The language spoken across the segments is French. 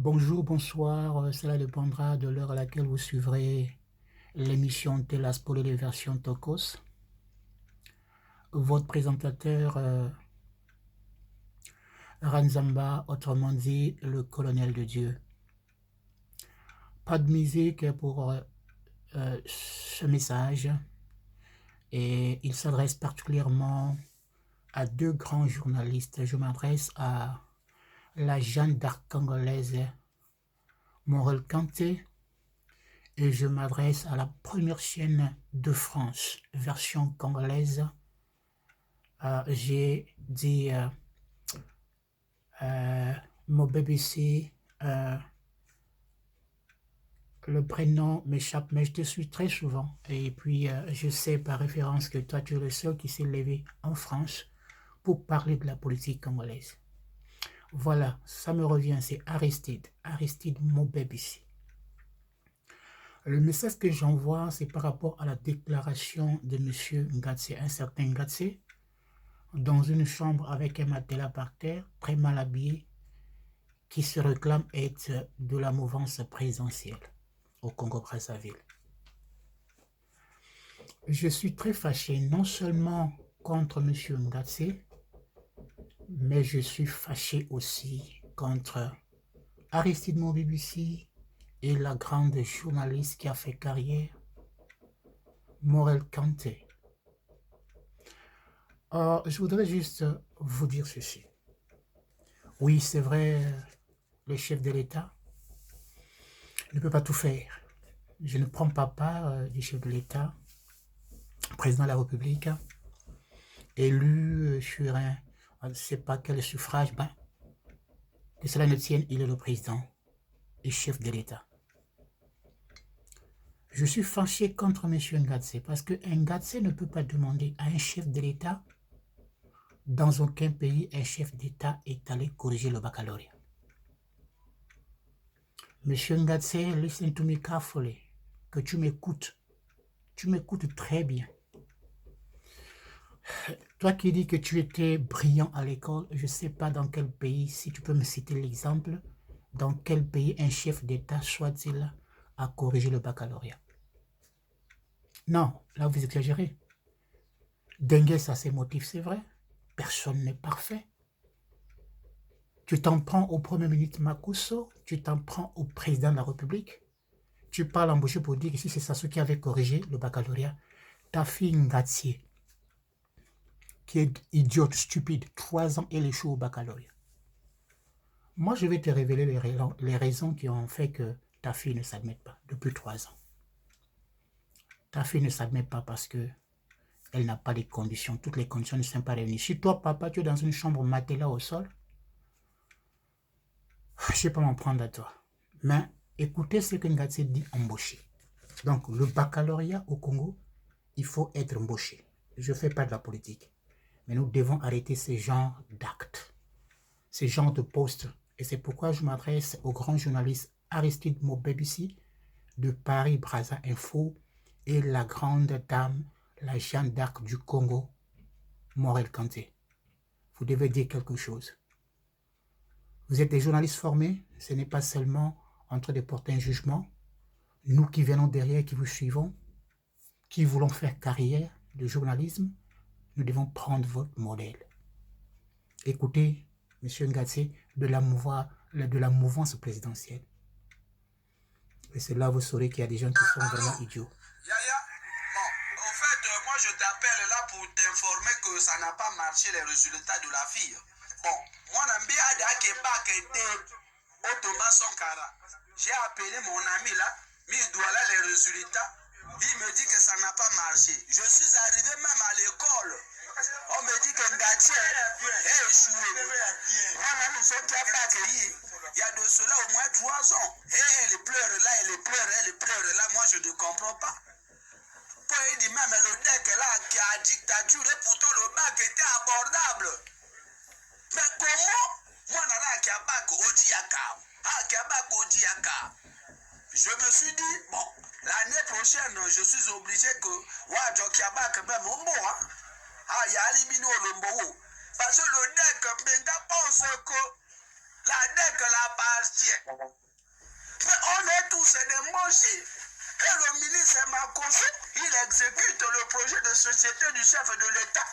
Bonjour, bonsoir, cela dépendra de l'heure à laquelle vous suivrez l'émission Telas pour les versions Tokos. Votre présentateur Ranzamba, autrement dit le colonel de Dieu. Pas de musique pour ce message et il s'adresse particulièrement à deux grands journalistes. Je m'adresse à la Jeanne d'Arc congolaise Morel Kanté et je m'adresse à la première chaîne de France, version congolaise. J'ai dit mon BBC, le prénom m'échappe, mais je te suis très souvent. Et puis, je sais par référence que toi, tu es le seul qui s'est levé en France pour parler de la politique congolaise. Voilà, ça me revient, c'est Aristide Mobebisi. Le message que j'envoie, c'est par rapport à la déclaration de M. Ngatse, un certain Ngatse, dans une chambre avec un matelas par terre, très mal habillé, qui se réclame être de la mouvance présidentielle au Congo-Brazzaville. Je suis très fâché, non seulement contre M. Ngatse, mais je suis fâché aussi contre Aristide Mobebisi et la grande journaliste qui a fait carrière, Morel Kanté. Je voudrais juste vous dire ceci. Oui, c'est vrai, le chef de l'État ne peut pas tout faire. Je ne prends pas part du chef de l'État, président de la République, élu sur un, je ne sais pas quel suffrage, que cela ne tienne, il est le président et chef de l'État. Je suis fâché contre M. Ngatse parce que Ngatse ne peut pas demander à un chef de l'État. Dans aucun pays, un chef d'État est allé corriger le baccalauréat. Monsieur Ngatse, listen to me carefully, que tu m'écoutes très bien. Toi qui dis que tu étais brillant à l'école, je ne sais pas dans quel pays, si tu peux me citer l'exemple, dans quel pays un chef d'État soit-il à corriger le baccalauréat. Non, là vous exagérez. Dengue, ça ses motifs, c'est vrai. Personne n'est parfait. Tu t'en prends au Premier ministre Makuso, tu t'en prends au président de la République. Tu parles en bouche pour dire que si c'est Sassou qui avait corrigé le baccalauréat, ta fille Ngatier, qui est idiote, stupide, 3 ans, elle échoue au baccalauréat. Moi, je vais te révéler les raisons qui ont fait que ta fille ne s'admette pas depuis 3 ans. Ta fille ne s'admet pas parce que elle n'a pas les conditions, toutes les conditions ne sont pas réunies. Si toi, papa, tu es dans une chambre matelas au sol, je ne sais pas m'en prendre à toi. Mais écoutez ce que Ngatse dit embauché. Donc, le baccalauréat au Congo, il faut être embauché. Je ne fais pas de la politique. Mais nous devons arrêter ce genre d'actes, ce genre de postes. Et c'est pourquoi je m'adresse au grand journaliste Aristide Mobebisi de Paris Brazza Info et la grande dame, la Jeanne d'Arc du Congo, Morel Kanté. Vous devez dire quelque chose. Vous êtes des journalistes formés, ce n'est pas seulement en train de porter un jugement. Nous qui venons derrière, qui vous suivons, qui voulons faire carrière de journalisme, nous devons prendre votre modèle. Écoutez, M. Ngatse, de la mouvance présidentielle. Et c'est là vous saurez qu'il y a des gens qui sont vraiment idiots. Yaya, bon, au fait, moi je t'appelle là pour t'informer que ça n'a pas marché les résultats de la fille. Bon, moi Thomas Sankara. J'ai appelé mon ami là, mais il doit là les résultats. Il me dit que ça n'a pas marché. Je suis arrivé même à l'école. On me dit que Ngati est échoué. Moi-même, je ne pas accueilli. Il y a de cela au moins 3 ans. Et elle pleure là, elle pleure là. Moi, je ne comprends pas. Pour il dit même le deck là qui a dictature et pourtant le bac était abordable. Mais comment moi, nana qui a bac au Diaka. Qui a bac au Diaka. Je me suis dit, bon, l'année prochaine, je suis obligé que Wadjo qui a bac même au mot. Il y a Alimino Lombo. Parce que le deck, Benda pense que La DEC l'appartient. Mais on est tous des mochis. Et le ministre Makosso, il exécute le projet de société du chef de l'État.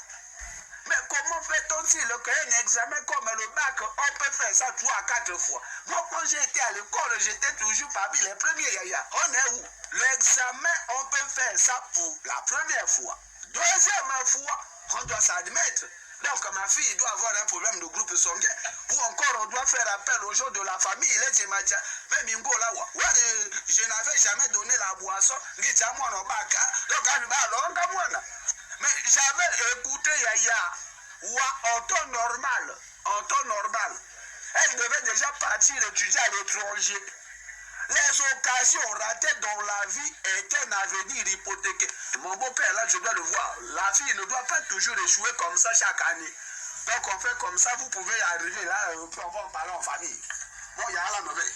Mais comment fait-on-il qu'un examen comme le bac, on peut faire ça 3 à 4 fois? Moi, quand j'étais à l'école, j'étais toujours parmi les premiers yaya. On est où? L'examen, on peut faire ça pour la première fois. Deuxième fois, on doit s'admettre. Donc ma fille doit avoir un problème de groupe sanguin. Ou encore on doit faire appel aux gens de la famille. Même je n'avais jamais donné la boisson. Donc, mais j'avais écouté Yaya. En temps normal. En temps normal. Elle devait déjà partir étudier à l'étranger. Les occasions ratées dans la vie est un avenir hypothéqué. Mon beau-père, là, je dois le voir. La fille ne doit pas toujours échouer comme ça chaque année. Donc, on fait comme ça, vous pouvez arriver là, on va en parler en famille. Bon, il y a la nouvelle.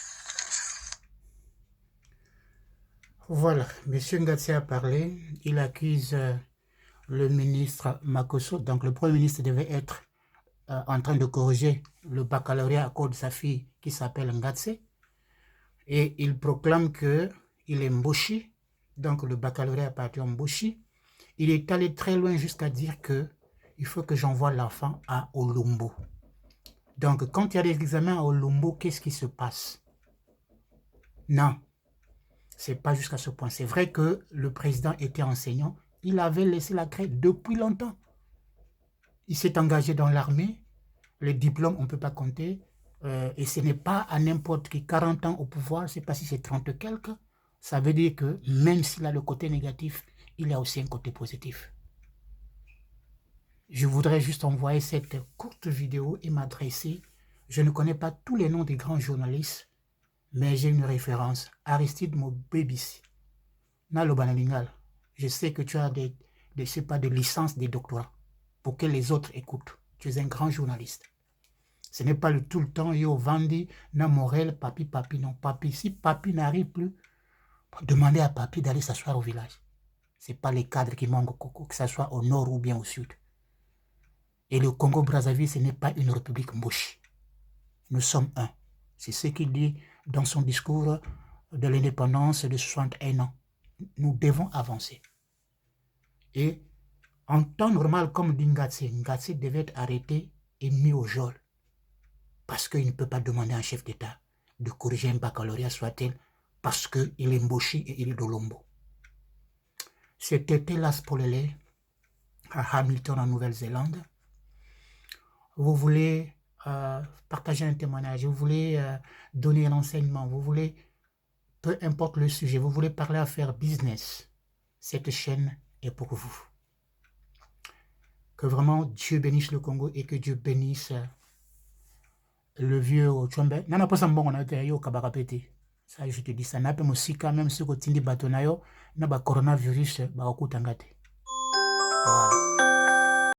Voilà, M. Ngatsi a parlé. Il accuse le ministre Makosso. Donc, le Premier ministre devait être en train de corriger le baccalauréat à cause de sa fille qui s'appelle Ngatsi. Et il proclame qu'il est Mboshi, donc le baccalauréat appartient à Mboshi. Il est allé très loin jusqu'à dire qu'il faut que j'envoie l'enfant à Olombo. Donc, quand il y a des examens à Olombo, qu'est-ce qui se passe? Non, ce n'est pas jusqu'à ce point. C'est vrai que le président était enseignant. Il avait laissé la craie depuis longtemps. Il s'est engagé dans l'armée. Les diplômes, on ne peut pas compter. Et ce n'est pas à n'importe qui 40 ans au pouvoir, je ne sais pas si c'est 30 quelques, ça veut dire que même s'il a le côté négatif, il a aussi un côté positif. Je voudrais juste envoyer cette courte vidéo et m'adresser. Je ne connais pas tous les noms des grands journalistes, mais j'ai une référence. Aristide Mobebisi. Nalobanalingal. Je sais que tu as des licences, des doctorats, pour que les autres écoutent. Tu es un grand journaliste. Ce n'est pas tout le temps, yo, Vandi, na Morel, papi, non, papi. Si papi n'arrive plus, demandez à papi d'aller s'asseoir au village. Ce n'est pas les cadres qui manquent au Coco, que ce soit au nord ou bien au sud. Et le Congo-Brazzaville, ce n'est pas une république mouche. Nous sommes un. C'est ce qu'il dit dans son discours de l'indépendance de 61 ans. Nous devons avancer. Et en temps normal, comme dit Ngatsi devait être arrêté et mis au geôle. Parce qu'il ne peut pas demander à un chef d'État de corriger un baccalauréat, soit-il, parce qu'il est Mboshi et il est d'Olombo. C'était Telas Polele à Hamilton, en Nouvelle-Zélande. Vous voulez partager un témoignage, vous voulez donner un enseignement, vous voulez, peu importe le sujet, vous voulez parler à faire business, cette chaîne est pour vous. Que vraiment Dieu bénisse le Congo et que Dieu bénisse le vieux Ochombe. Nana pas bon on a été au Kabarapete. Ça je te dis ça n'a pas aussi quand même ce que tindi batonayo na ba coronavirus ba okutangate. Voilà.